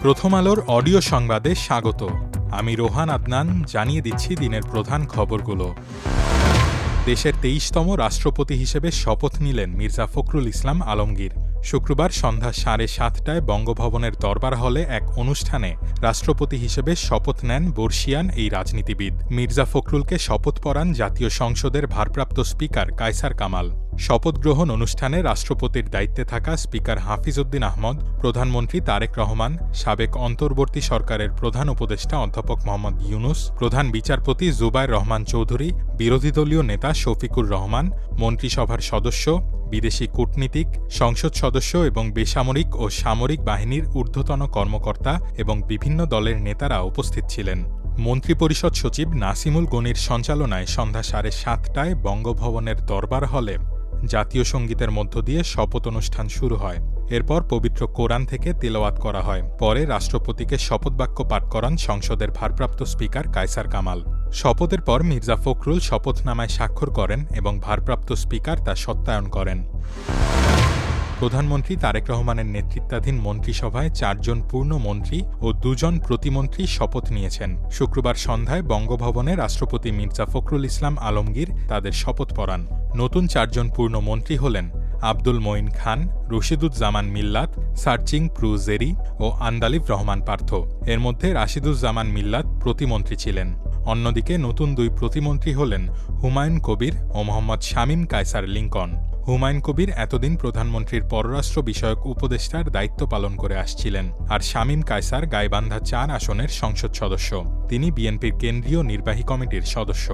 প্রথম আলোর অডিও সংবাদে স্বাগত। আমি রোহান আদনান জানিয়ে দিচ্ছি দিনের প্রধান খবরগুলো। দেশের ২৩তম রাষ্ট্রপতি হিসেবে শপথ নিলেন মির্জা ফখরুল ইসলাম আলমগীর। শুক্রবার সন্ধ্যা ৭:৩০টায় বঙ্গভবনের দরবার হলে এক অনুষ্ঠানে রাষ্ট্রপতি হিসেবে শপথ নেন বর্ষিয়ান এই রাজনীতিবিদ। মির্জা ফখরুলকে শপথ পড়ান জাতীয় সংসদের ভারপ্রাপ্ত স্পিকার কায়সার কামাল। শপথ গ্রহণ অনুষ্ঠানে রাষ্ট্রপতির দায়িত্বে থাকা স্পিকার হাফিজ উদ্দিন আহমদ, প্রধানমন্ত্রী তারেক রহমান, সাবেক অন্তর্বর্তী সরকারের প্রধান উপদেষ্টা অধ্যাপক মোহাম্মদ ইউনুস, প্রধান বিচারপতি জুবায়ের রহমান চৌধুরী, বিরোধী দলীয় নেতা শফিকুর রহমান, মন্ত্রিসভার সদস্য, বিদেশি কূটনীতিক, সংসদ সদস্য এবং বেসামরিক ও সামরিক বাহিনীর ঊর্ধ্বতন কর্মকর্তা এবং বিভিন্ন দলের নেতারা উপস্থিত ছিলেন। মন্ত্রিপরিষদ সচিব নাসিমুল গনির সঞ্চালনায় সন্ধ্যা ৭:৩০টায় বঙ্গভবনের দরবার হলে জাতীয় সঙ্গীতের মধ্য দিয়ে শপথ অনুষ্ঠান শুরু হয়। এরপর পবিত্র কোরআন থেকে তিলাওয়াত করা হয়। পরে রাষ্ট্রপতিকে শপথবাক্য পাঠ করান সংসদের ভারপ্রাপ্ত স্পিকার কায়সার কামাল। শপথের পর মির্জা ফখরুল শপথনামায় স্বাক্ষর করেন এবং ভারপ্রাপ্ত স্পিকার তা সত্যায়ন করেন। প্রধানমন্ত্রী তারেক রহমানের নেতৃত্বাধীন মন্ত্রিসভায় ৪ জন পূর্ণ মন্ত্রী ও ২ জন প্রতিমন্ত্রী শপথ নিয়েছেন। শুক্রবার সন্ধ্যায় বঙ্গভবনে রাষ্ট্রপতি মির্জা ফখরুল ইসলাম আলমগীর তাদের শপথ পড়ান। নতুন ৪ জন পূর্ণ মন্ত্রী হলেন আব্দুল মঈন খান, রশিদুজ্জামান মিল্লাত, সার্চিং প্রু জেরি ও আন্দালিব রহমান পার্থ। এর মধ্যে রাশিদুজ্জামান মিল্লাত প্রতিমন্ত্রী ছিলেন। অন্যদিকে নতুন ২ প্রতিমন্ত্রী হলেন হুমায়ুন কবির ও মোহাম্মদ শামীম কায়সার লিংকন। হুমায়ুন কবির এতদিন প্রধানমন্ত্রীর পররাষ্ট্র বিষয়ক উপদেষ্টার দায়িত্ব পালন করে আসছিলেন, আর শামীম কায়সার গাইবান্ধা ৪ আসনের সংসদ সদস্য। তিনি বিএনপির কেন্দ্রীয় নির্বাহী কমিটির সদস্য।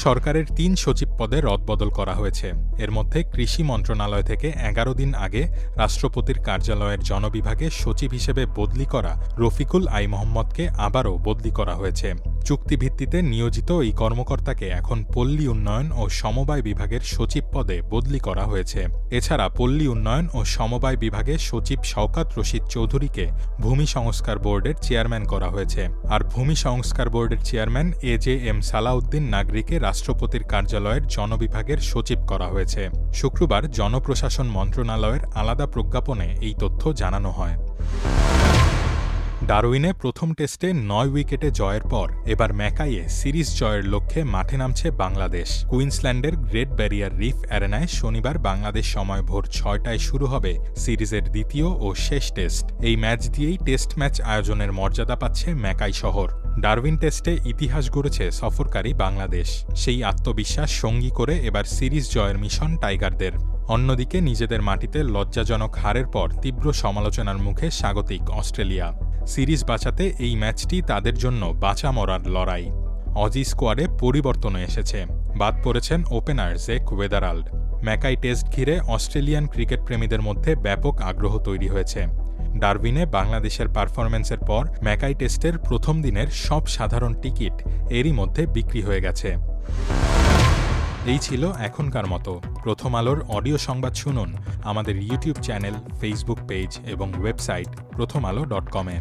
সরকারের ৩ সচিব পদে রদবদল করা হয়েছে। এর মধ্যে কৃষি মন্ত্রণালয় থেকে ১১ দিন আগে রাষ্ট্রপতির কার্যালয়ের জনবিভাগে সচিব হিসেবে বদলি করা রফিকুল আই মোহাম্মদকে আবারও বদলি করা হয়েছে। চুক্তিভিত্তিতে নিয়োজিত এই কর্মকর্তাকে এখন পল্লী উন্নয়ন ও সমবায় বিভাগের সচিব পদে বদলি করা হয়েছে। এছাড়া পল্লী উন্নয়ন ও সমবায় বিভাগে সচিব শওকাত রশিদ চৌধুরীকে ভূমি সংস্কার বোর্ডের চেয়ারম্যান করা হয়েছে, আর ভূমি সংস্কার বোর্ডের চেয়ারম্যান এজেএম সালাউদ্দিন নাগরিকে রাষ্ট্রপতির কার্যালয়ের জনবিভাগের সচিব করা হয়েছে। শুক্রবার জনপ্রশাসন মন্ত্রণালয়ের আলাদা প্রজ্ঞাপনে এই তথ্য জানানো হয়। ডারউইনে প্রথম টেস্টে ৯ উইকেটে জয়ের পর এবার ম্যাকাইয়ে সিরিজ জয়ের লক্ষ্যে মাঠে নামছে বাংলাদেশ। কুইন্সল্যান্ডের গ্রেট ব্যারিয়ার রিফ অ্যারেনায় শনিবার বাংলাদেশ সময় ভোর ৬টায় শুরু হবে সিরিজের দ্বিতীয় ও শেষ টেস্ট। এই ম্যাচ দিয়েই টেস্ট ম্যাচ আয়োজনের মর্যাদা পাচ্ছে ম্যাকাই শহর। ডারউইন টেস্টে ইতিহাস গড়েছে সফরকারী বাংলাদেশ। সেই আত্মবিশ্বাস সঙ্গী করে এবার সিরিজ জয়ের মিশন টাইগারদের। অন্যদিকে নিজেদের মাটিতে লজ্জাজনক হারের পর তীব্র সমালোচনার মুখে স্বাগতিক অস্ট্রেলিয়া। সিরিজ বাঁচাতে এই ম্যাচটি তাদের জন্য বাঁচা মরার লড়াই। অজি স্কোয়াডে পরিবর্তনও এসেছে। বাদ পড়েছেন ওপেনার জেক ওয়েদারাল্ড। ম্যাকাই টেস্ট ঘিরে অস্ট্রেলিয়ান ক্রিকেট প্রেমীদের মধ্যে ব্যাপক আগ্রহ তৈরি হয়েছে। ডারউইনে বাংলাদেশের পারফরম্যান্সের পর ম্যাকাই টেস্টের প্রথম দিনের সব সাধারণ টিকিট এরই মধ্যে বিক্রি হয়ে গেছে। এই ছিল এখনকার মতো। প্রথম আলোর অডিও সংবাদ শুনুন আমাদের ইউটিউব চ্যানেল, ফেসবুক পেজ এবং ওয়েবসাইট prothomalo.com-এ।